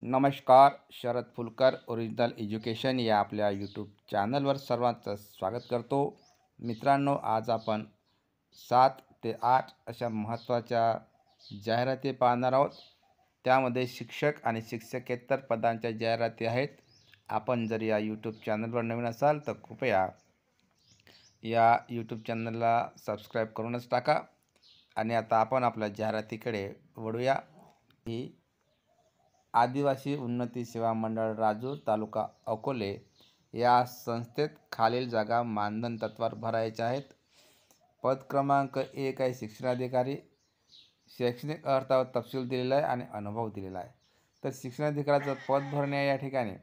नमस्कार. Sharad Phulkar original education या आपल्या यूट्यूब चॅनलवर सर्वांचं स्वागत करतो. मित्रांनो, आज आपण 7 ते 8 अशा महत्त्वाच्या जाहिराती पाहणार आहोत. त्यामध्ये शिक्षक आणि शिक्षकेतर पदांच्या जाहिराती आहेत. आपण जर या यूट्यूब चॅनलवर नवीन असाल तर कृपया या यूट्यूब चॅनलला सबस्क्राईब करूनच टाका. आणि आता आपण आपल्या जाहिरातीकडे वळूया. ही आदिवासी उन्नती सेवा मंडळ राजूर तालुका अकोले या संस्थेत खालील जागा मानधन तत्त्वावर भरायच्या आहेत. पद क्रमांक 1 आहे शिक्षणाधिकारी. शैक्षणिक अर्थावर तपशील दिलेला आहे आणि अनुभव दिलेला आहे. तर शिक्षणाधिकाऱ्याचं पद भरणे या ठिकाणी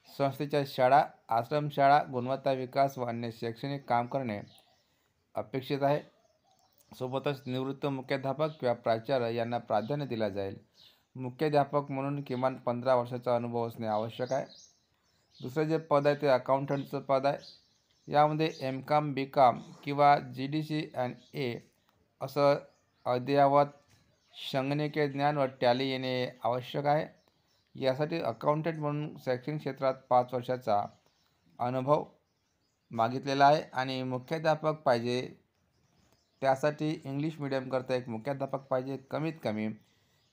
संस्थेच्या शाळा, आश्रमशाळा, गुणवत्ता विकास व अन्य शैक्षणिक काम करणे अपेक्षित आहे. सोबतच निवृत्त मुख्याध्यापक किंवा प्राचार्य यांना प्राधान्य दिला जाईल. मुख्याध्यापक म्हणून किमान 15 वर्षाचा अनुभव असणे आवश्यक आहे. दुसरं जे पद आहे ते अकाउंटंटचं पद आहे. यामध्ये M.Com, B.Com किंवा GDC and A असं अद्ययावत संगणकीय ज्ञान व टॅली येणे आवश्यक आहे. यासाठी अकाउंटंट म्हणून शैक्षणिक क्षेत्रात 5 वर्षाचा अनुभव मागितलेला आहे. आणि मुख्याध्यापक पाहिजे, त्यासाठी इंग्लिश मीडियमकरता एक मुख्याध्यापक पाहिजे. कमीत कमी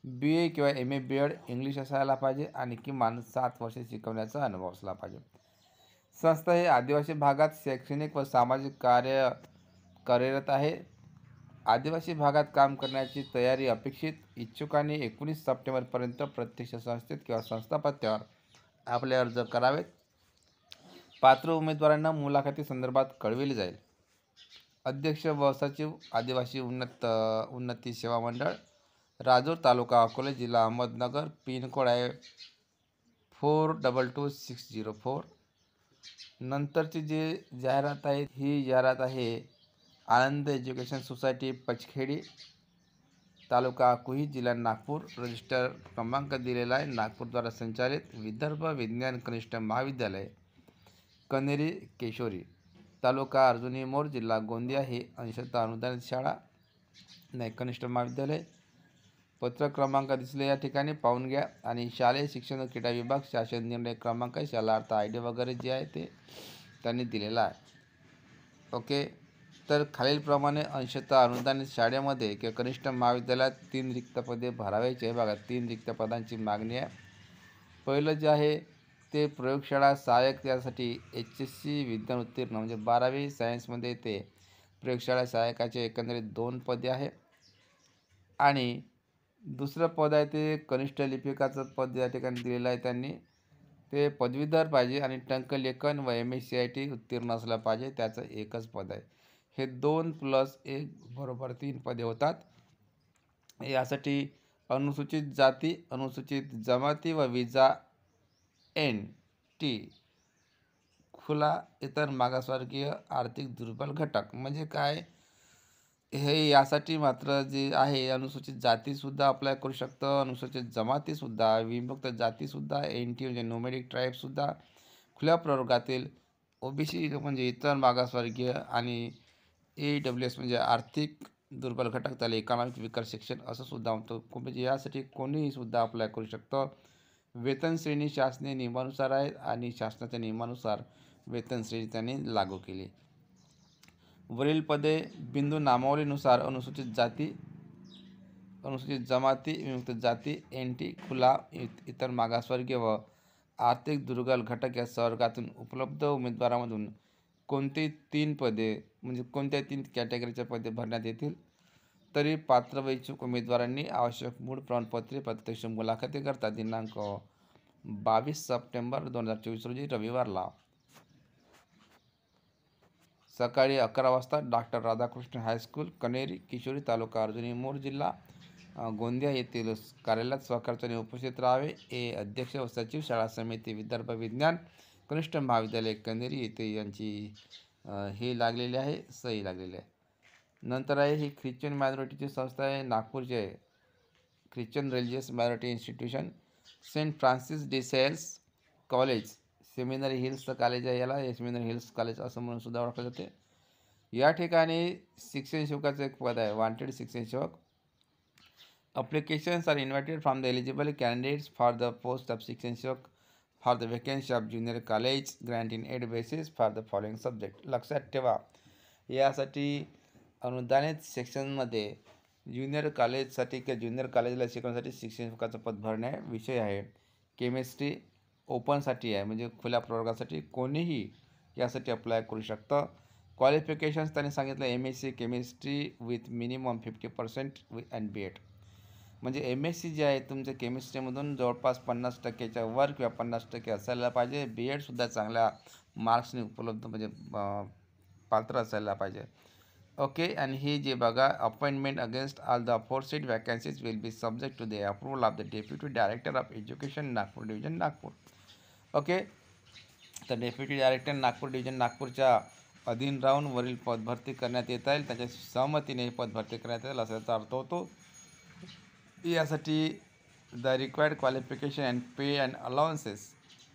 BA किंवा MA B.Ed इंग्लिश असायला पाहिजे आणि किमान 7 वर्षे शिकवण्याचा अनुभव असला पाहिजे. संस्था ही आदिवासी भागात शैक्षणिक व सामाजिक कार्य कार्यरत आहे. आदिवासी भागात काम करण्याची तयारी अपेक्षित. इच्छुकांनी 19 सप्टेंबरपर्यंत प्रत्यक्ष संस्थेत किंवा संस्थापत्यावर आपले अर्ज करावेत. पात्र उमेदवारांना मुलाखती संदर्भात कळविले जाईल. अध्यक्ष व सचिव आदिवासी उन्नती सेवा मंडळ राजूर तालुका अकोले जिल्हा अहमदनगर. पिनकोड आहे 422604. नंतरची जी जाहिरात आहे ही जाहिरात आहे आनंद एज्युकेशन सोसायटी पचखेडी तालुका कुही जिल्हा नागपूर. रजिस्टर क्रमांक दिलेला आहे. नागपूरद्वारा संचालित विदर्भ विज्ञान कनिष्ठ महाविद्यालय कनेरी केशोरी तालुका अर्जुनी मोर जिल्हा गोंदिया ही अंशतः अनुदानित शाळा नाही कनिष्ठ महाविद्यालय. पत्र क्रमांक दिसले या ठिकाणी पाहून घ्या. आणि शालेय शिक्षण व क्रीडा विभाग शासन निर्णय क्रमांक आहे, शाळा अर्थ ID वगैरे जे आहे ते त्यांनी दिलेला आहे. ओके. तर खालीलप्रमाणे अंशतः अनुदानित शाळेमध्ये किंवा कनिष्ठ महाविद्यालयात 3 रिक्त पदे भरावायची आहे. बघा, 3 रिक्त पदांची मागणी आहे. पहिलं जे आहे ते प्रयोगशाळा सहाय्यक. त्यासाठी HSC विज्ञान उत्तीर्ण म्हणजे 12वी सायन्समध्ये ते प्रयोगशाळा सहाय्यकाचे एकंदरीत 2 पदे आहे. आणि दुसरं पद आहे ते कनिष्ठ लिपिकाचं पद या ठिकाणी दिलेलं आहे त्यांनी. ते पदवीधर पाहिजे आणि टंकलेखन व MSc उत्तीर्ण असलं पाहिजे. त्याचं एकच पद आहे. हे 2 + 1 = 3 पदे होतात. यासाठी अनुसूचित जाती, अनुसूचित जमाती व विजा NT खुला इतर मागासवर्गीय आर्थिक दुर्बल घटक म्हणजे काय, हे यासाठी मात्र जे आहे अनुसूचित जातीसुद्धा अप्लाय करू शकतं, अनुसूचित जमातीसुद्धा, विमुक्त जातीसुद्धा, NT म्हणजे नोमॅडिक ट्राईबसुद्धा, खुल्या प्रवर्गातील OBC म्हणजे इतर मागासवर्गीय आणि AWS म्हणजे आर्थिक दुर्बल घटक, त्याला इकॉनॉमिक विकर सेक्शन असं सुद्धा म्हणतो. म्हणजे यासाठी कोणीहीसुद्धा अप्लाय करू शकतं. वेतन श्रेणी शासनीय नियमानुसार आहेत आणि शासनाच्या नियमानुसार वेतन श्रेणी त्यांनी लागू केली. वरील पदे बिंदू नामावलीनुसार अनुसूचित जाती, अनुसूचित जमाती, विमुक्त जाती, NT खुला इतर मागासवर्गीय व आर्थिक दुर्बल घटक या संवर्गातून उपलब्ध उमेदवारांमधून कोणती 3 पदे म्हणजे कोणत्या 3 कॅटेगरीच्या पदे भरण्यात येतील. तरी पात्र व इच्छुक उमेदवारांनी आवश्यक मूळ प्रमाणपत्रे प्रत्यक्ष मुलाखतीकरता दिनांक 22 सप्टेंबर 2024 रोजी रविवारला सकाळी 11 वाजता डॉक्टर राधाकृष्ण हायस्कूल कनेरी किशोरी तालुका अर्जुनी मोर जिल्हा गोंदिया येथील कार्यालयात स्वखर्चाने उपस्थित राहावे. अध्यक्ष व सचिव शाळा समिती विदर्भ विज्ञान कनिष्ठ महाविद्यालय कनेरी येथे यांची हे लागलेली आहे, सही लागलेली आहे. नंतर आहे ही ख्रिश्चन मायनॉरिटीची संस्था आहे, नागपूरची आहे. Christian religious minority institution Saint Francis de Sales college seminary hills college आहे. याला सेमिनरी हिल्स कॉलेज असं म्हणून सुद्धा ओळखलं जाते. या ठिकाणी शिक्षण सेवकाचं एक पद आहे, वांटेड शिक्षण सेवक. Applications are invited from the eligible candidates for the post of Shikshan Shok for the vacancy of junior college granting aid basis for the following subject. लक्षात ठेवा, यासाठी अनुदानित सेक्शनमध्ये ज्युनियर कॉलेजसाठी किंवा ज्युनियर कॉलेजला शिकवण्यासाठी शिक्षकाचं पद भरणे विषय आहे. केमिस्ट्री ओपनसाठी आहे, म्हणजे खुल्या प्रवर्गासाठी कोणीही यासाठी अप्लाय करू शकतं. क्वालिफिकेशन्स त्यांनी सांगितलं MSc chemistry with minimum 50% and BEd. म्हणजे MSc जे आहे तुमच्या केमिस्ट्रीमधून जवळपास 50%च्या वर किंवा 50% असायला पाहिजे. BEdसुद्धा चांगल्या मार्क्सने उपलब्ध म्हणजे पात्र असायला पाहिजे. ओके. आणि ही जे बघा, appointment against all the aforesaid vacancies will be subject to the approval of the deputy director of education Nagpur division Nagpur. Okay. तर डेप्युटी डायरेक्टर नागपूर डिव्हिजन नागपूरच्या अधीन राहून वरील पदभरती करण्यात येत आहे. त्याच्या सहमतीने पदभरती करण्यात येईल असा त्याचा अर्थ होतो. यासाठी the required qualification and pay and allowances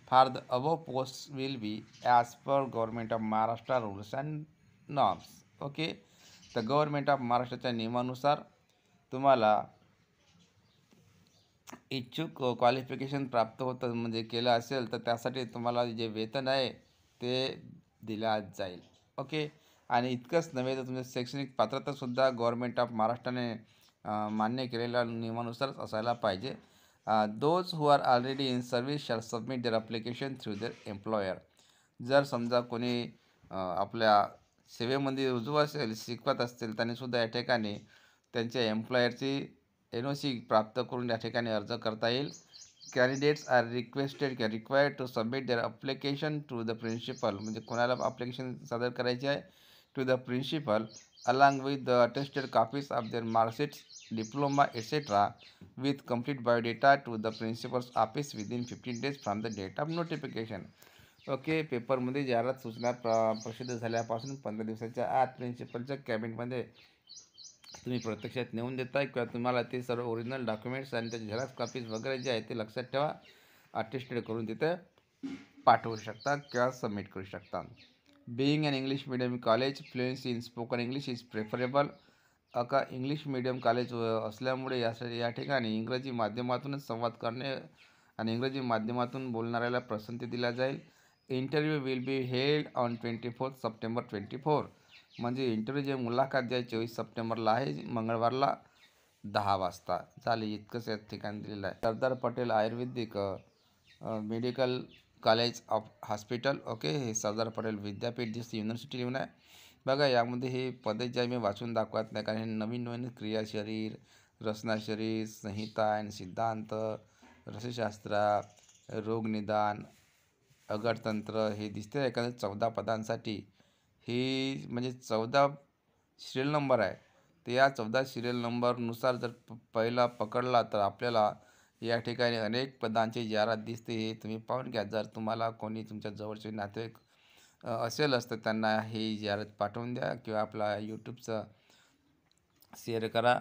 for the above post will be as per government of Maharashtra rules and norms. Okay. तर गव्हर्नमेंट ऑफ महाराष्ट्राच्या नियमानुसार तुम्हाला इच्छुक क्वालिफिकेशन प्राप्त होतं म्हणजे केलं असेल तर त्यासाठी तुम्हाला जे वेतन आहे ते दिला जाईल. ओके. आणि इतकंच नव्हे तर तुमचं शैक्षणिक पात्रतासुद्धा गव्हर्नमेंट ऑफ महाराष्ट्राने मान्य केलेल्या नियमानुसारच असायला पाहिजे. Those who are already in service shall submit their application through their employer. जर समजा कोणी आपल्या सेवेमध्ये रुजू असेल, शिकवत असतील, त्यांनीसुद्धा या ठिकाणी त्यांच्या एम्प्लॉयरची NOC प्राप्त करून या ठिकाणी अर्ज करता येईल. Candidates are required to submit their application to the principal. म्हणजे कोणाला अप्लिकेशन सादर करायचे आहे to the principal along with the attested copies of their marksheets, diploma etcetera with complete biodata to the principal's office within 15 days from the date of notification. Okay. पेपरमध्ये जाहिरात सूचना प्रसिद्ध झाल्यापासून 15 दिवसाच्या आत प्रिन्सिपलच्या कॅबिनमध्ये तुम्ही प्रत्यक्षात नेऊन देताय किंवा तुम्हाला ते सर्व ओरिजिनल डॉक्युमेंट्स आणि त्याचे झेरॉक्स कॉपीज वगैरे जे आहे ते लक्षात ठेवा, अटेस्टेड करून तिथे पाठवू शकता किंवा सबमिट करू शकता. Being an English medium college, fluency in spoken English is preferable. का इंग्लिश मीडियम कॉलेज असल्यामुळे या ठिकाणी इंग्रजी माध्यमातूनच संवाद करणे आणि इंग्रजी माध्यमातून बोलणाऱ्याला पसंती दिला जाईल. Interview will be held on 24 September 24. म्हणजे इंटरव्ह्यू जे मुलाखत जे आहे 24 सप्टेंबरला आहे, मंगळवारला 10 वाजता. झाले. इतकंच या ठिकाणी दिलेलं आहे. Sardar Patel Ayurvedic medical college of hospital. Okay. हे सरदार पटेल विद्यापीठ जी युनिव्हर्सिटी लिहून आहे बघा. यामध्ये हे पदे जे आहे मी वाचून दाखवत नाही, कारण हे नवीन नवीन क्रिया शरीर, रचना शरीर, संहिता आणि सिद्धांत, रसशास्त्र, रोगनिदान, अगटतंत्र हे दिसते एखाद्या 14 पदांसाठी. ही म्हणजे 14 सिरियल नंबर आहे. तर या 14 सिरियल नंबरनुसार जर पहिला पकडला तर आपल्याला या ठिकाणी अनेक पदांची जाहिरात दिसते. हे तुम्ही पाहून घ्या. जर तुम्हाला कोणी तुमच्या जवळचे नातेवाईक असेलच तर त्यांना ही जाहिरात पाठवून द्या किंवा आपला यूट्यूबचं शेअर करा.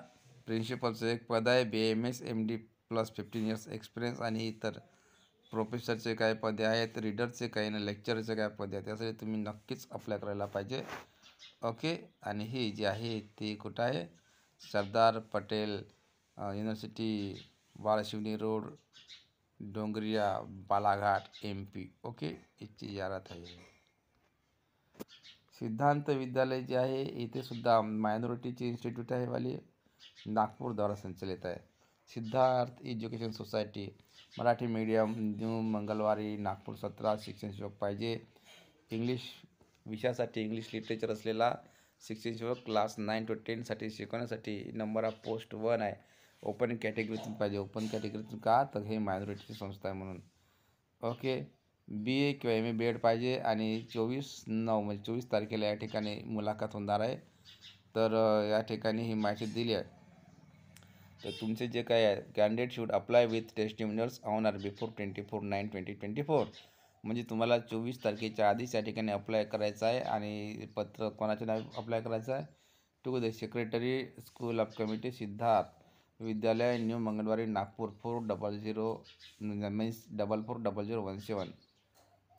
प्रिन्सिपलचं एक पद आहे, BAMS MD plus 15 years experience. आणि इतर प्रोफेसरचे काय पदे आहेत, रीडरचे काही ना लेक्चरचे काय पदे आहेत, त्यासाठी तुम्ही नक्कीच अप्लाय करायला पाहिजे. ओके. आणि ही जी आहे ती कुठं आहे, Sardar Patel university, Balshivni road, Dongaria, Balaghat, MP. Okay. याची जाहिरात आहे. सिद्धांत विद्यालय जे आहे इथे सुद्धा मायनॉरिटीची इन्स्टिट्यूट आहे वाली, नागपूरद्वारा संचलित आहे. Siddharth education society, Marathi medium, new Mangalwari, Nagpur 17. शिक्षण सेवक पाहिजे. इंग्लिश विषयासाठी इंग्लिश लिटरेचर असलेला शिक्षण सेवक क्लास 9 to 10 साठी शिकवण्यासाठी. नंबर ऑफ पोस्ट 1 आहे. ओपन कॅटेगरीतून पाहिजे. ओपन कॅटेगरीतून का, तर हे मायनॉरिटीची संस्था आहे म्हणून. ओके. BA किंवा MA BEd पाहिजे. आणि 24/9 म्हणजे 24 तारखेला या ठिकाणी मुलाखत होणार आहे. तर या ठिकाणी ही माहिती दिली आहे. तर तुमचे जे काय आहे, candidate should apply with testimonials on or before 24/9/2024. म्हणजे तुम्हाला 24 तारखेच्या आधीच या ठिकाणी अप्लाय करायचं आहे. आणि पत्र कोणाच्या नावे अप्लाय करायचं आहे, to the secretary school of committee Siddharth Vidyalaya, new Mangalwari, Nagpur 400 means 440017.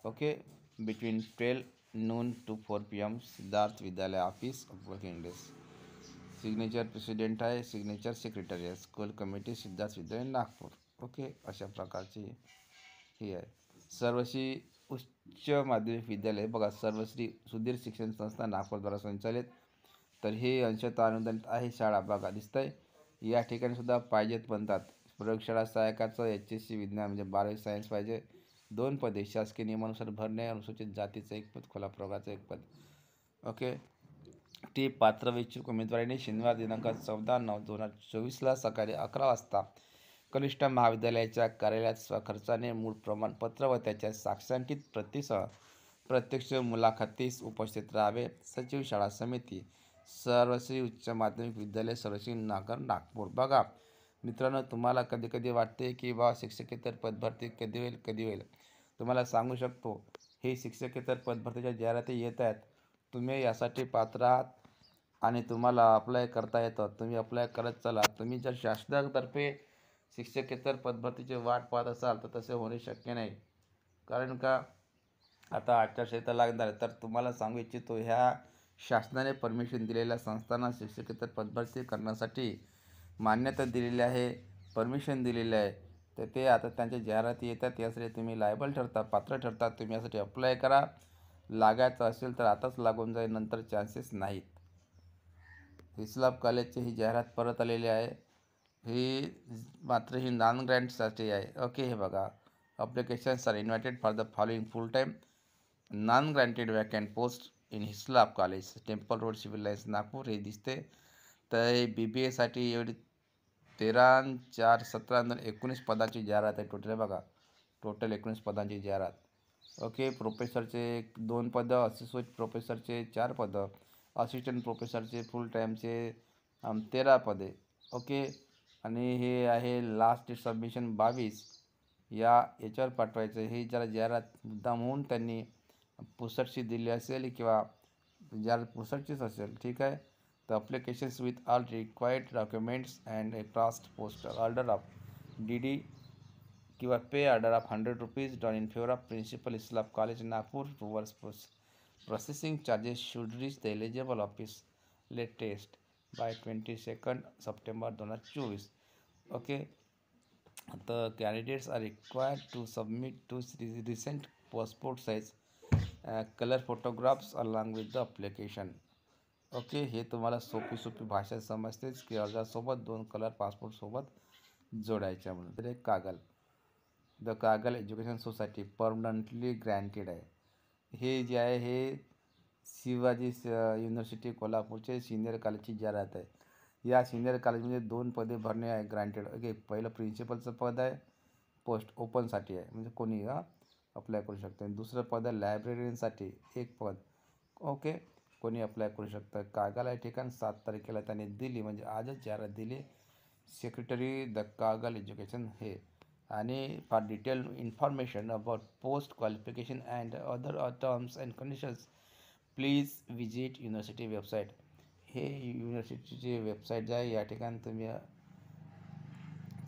Okay. Between 12 noon to 4 PM, Siddharth Vidyalaya office of working days. Signature president आहे, सिग्नेचर सेक्रेटरी आहे. School committee Siddharth Vidyalaya Nagpur. Okay, अशा प्रकारची ही आहे. सर्वश्री उच्च माध्यमिक विद्यालय बघा, सर्वश्री सुधीर शिक्षण संस्था नागपूरद्वारा संचालित. तर हे अंशतः अनुदानित आहे शाळा बघा, दिसतंय. या ठिकाणी सुद्धा पाहिजेत म्हणतात. प्रयोगशाळा सहायकाचं HSC विज्ञान म्हणजे 12वी सायन्स पाहिजे. 2 पदे शासकीय नियमानुसार भरणे. अनुसूचित जातीचं 1 पद, खुला प्रवर्गाचं 1 पद. ओके. ती पात्र व इच्छुक उमेदवारांनी शनिवार दिनांक 14/9/2024 सकाळी 11 वाजता कनिष्ठ महाविद्यालयाच्या कार्यालयात स्वखर्चाने मूळ प्रमाणपत्र व त्याच्या साक्षांकित प्रतीसह प्रत्यक्ष मुलाखतीस उपस्थित राहावे. सचिव शाळा समिती, सर्वश्री उच्च माध्यमिक विद्यालय, सर्वश्री नगर, नागपूर. बघा मित्रांनो, तुम्हाला कधी कधी वाटते की शिक्षकेतर पदभरती कधी होईल. तुम्हाला सांगू शकतो, हे शिक्षकेतर पदभरतीच्या जाहिराती येत आहेत. तुम्ही यासाठी पात्र आहात आणि तुम्हाला अप्लाय करता येतं. तुम्ही अप्लाय करत चला. तुम्ही जर शासनातर्फे शिक्षकेतर पदभरतीची वाट पाहत असाल तर तसे होणे शक्य नाही. कारण का आता आचारसंहिता लागणार आहे. तर तुम्हाला सांगू इच्छितो, ह्या शासनाने परमिशन दिलेल्या संस्थांना शिक्षकेतर पदभरती करण्यासाठी मान्यता दिलेली आहे, परमिशन दिलेली आहे. तर ते आता त्यांच्या जाहिराती येतात, यासाठी तुम्ही लायबल ठरता, पात्र ठरता. तुम्ही यासाठी अप्लाय करा. लागायचं असेल तर आताच लागून जाईल, नंतर चान्सेस नाहीत. हिस्लॉप कॉलेजची ही जाहिरात परत आलेली आहे. ही मात्र ही नॉन ग्रँटसाठी आहे. ओके, हे बघा, applications are invited for the following full time non granted vacant post in Hislop College, Temple Road, Civil Lines, Nagpur. हे दिसते. तर हे BBAसाठी एवढी 13/4/17/19 पदाची जाहिरात आहे. टोटल बघा, टोटल 19 पदांची जाहिरात. ओके. प्रोफेसरचे 2 पदं, असिस्टंट प्रोफेसरचे 4 पदं, असिस्टंट प्रोफेसरचे फुल टाईमचे 13 पदे. ओके. आणि हे आहे लास्ट डेट सबमिशन 22 याच्यावर पाठवायचं. हे जरा जाहिरात मुद्दामहून त्यांनी पुसटशी दिली असेल किंवा जाहिरात पुसटचीच असेल. ठीक आहे. The applications with all required documents and a cost post order of DD किंवा pay order of 100 rupees done in favor of Principal Hislop College Nagpur. Towards processing charges should reach the eligible office latest by 22nd September 2024. Okay. The candidates are required to submit 2 recent passport size color photographs along with the application. Okay. हे तुम्हाला सोपी भाषा समजतेच की अर्जासोबत 2 colour पासपोर्टसोबत जोडायच्या म्हणून. तर एक Kagal, the Kagal education society permanently granted आहे. हे जे आहे हे शिवाजी युनिव्हर्सिटी कोल्हापूरचे सिनियर कॉलेजची जाहिरात आहे. या सिनियर कॉलेजमध्ये 2 पदे भरणे आहे ग्रँटेड. ओके. पहिलं प्रिन्सिपलचं पद आहे, पोस्ट ओपनसाठी आहे, म्हणजे कोणी अप्लाय करू शकते. दुसरं पद आहे लायब्ररीसाठी, 1 पद. ओके. कोणी अप्लाय करू शकतं. कागल आहे ठिकाण. 7 तारखेला त्यांनी दिली, म्हणजे आजच जाहिरात दिली. सेक्रेटरी द कागल एज्युकेशन हे. आणि for detail information about post qualification and other terms and conditions please visit university website. हे युनिव्हर्सिटीची वेबसाईट आहे. या ठिकाणी तुम्ही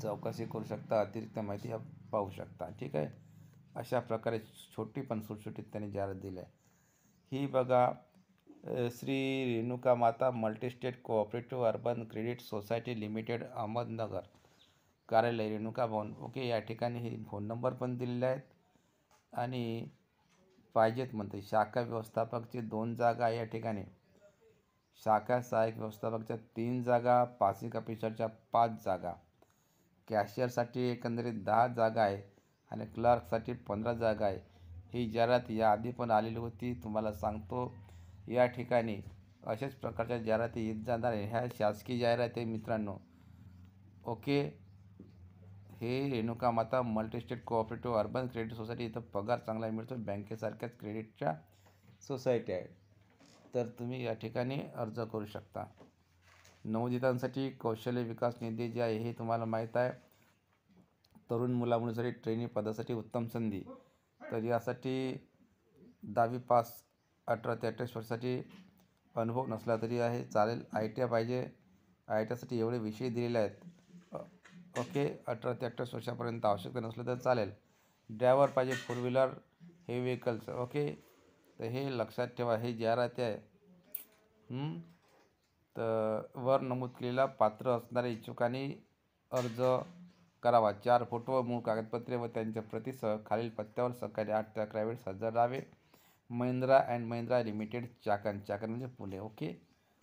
चौकशी करू शकता, अतिरिक्त माहिती पाहू शकता. ठीक आहे. अशा प्रकारे छोटी पण सुटसुटीत त्यांनी जाहिरात दिली आहे. ही बघा, श्री रेणुका माता multi-state cooperative urban credit society limited, Ahmednagar, कार्यालय रेणुका भवन. ओके. या ठिकाणी हे फोन नंबर पण दिलेले आहेत आणि पाहिजेत म्हणते. शाखा व्यवस्थापकची 2 जागा या ठिकाणी, शाखा सहाय्यक व्यवस्थापकच्या 3 जागा, पासिंग ऑफिसरच्या 5 जागा, कॅशियरसाठी एकंदरीत 10 जागा आहे आणि क्लर्कसाठी 15 जागा आहे. ही जाहिरात याआधी पण आलेली होती. तुम्हाला सांगतो, या ठिकाणी अशाच प्रकारच्या जाहिराती येत जाणार आहे. ह्या शासकीय जाहिराती मित्रांनो. ओके. हे रेणुका माता multi-state cooperative urban credit society. इथं पगार चांगला मिळतो, बँकेसारख्याच क्रेडिटच्या सोसायटी आहे. तर तुम्ही या ठिकाणी अर्ज करू शकता. नवोदितांसाठी कौशल्य विकास निधी जे आहे हे तुम्हाला माहीत आहे. तरुण मुलामुलीसाठी ट्रेनिंग पदासाठी उत्तम संधी. तर यासाठी 10वी पास, 18 ते 28 वर्षासाठी अनुभव नसला तरी आहे चालेल. ITI पाहिजे. ITIसाठी एवढे विषय दिलेले आहेत. ओके. 18 ते 28 वर्षापर्यंत आवश्यकता नसलं तर चालेल. ड्रायव्हर पाहिजे 4 व्हीलर हे व्हेकल्स. ओके. तर हे लक्षात ठेवा. हे जाहिरात आहे. तर वर नमूद केलेला पात्र असणाऱ्या इच्छुकांनी अर्ज करावा. 4 फोटो व मूळ कागदपत्रे व त्यांच्या प्रतीसह खालील पत्त्यावर सकाळी 8 ते 11 वेळेस हजर राहावे. Mahindra and Mahindra limited, Chakan. चाकण म्हणजे पुणे. ओके.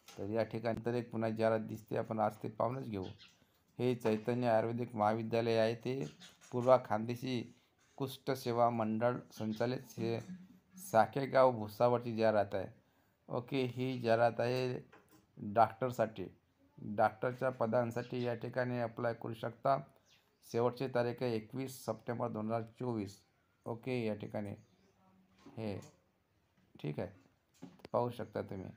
तर या ठिकाणी तर एक पुन्हा जाहिरात दिसते, आपण आज ते पाहूनच घेऊ. हे चैतन्य आयुर्वेदिक महाविद्यालय आहे, ते पूर्वा खानदेशी कुष्ठ सेवा मंडळ संचालित हे साखेगाव भुसावळची जाहिरात आहे. ओके. ही जाहिरात आहे डॉक्टरसाठी. डॉक्टरच्या पदांसाठी या ठिकाणी अप्लाय करू शकता. शेवटची तारीख आहे 21 सप्टेंबर 2024. ओके. या ठिकाणी हे ठीक आहे, पाहू शकता तुम्ही.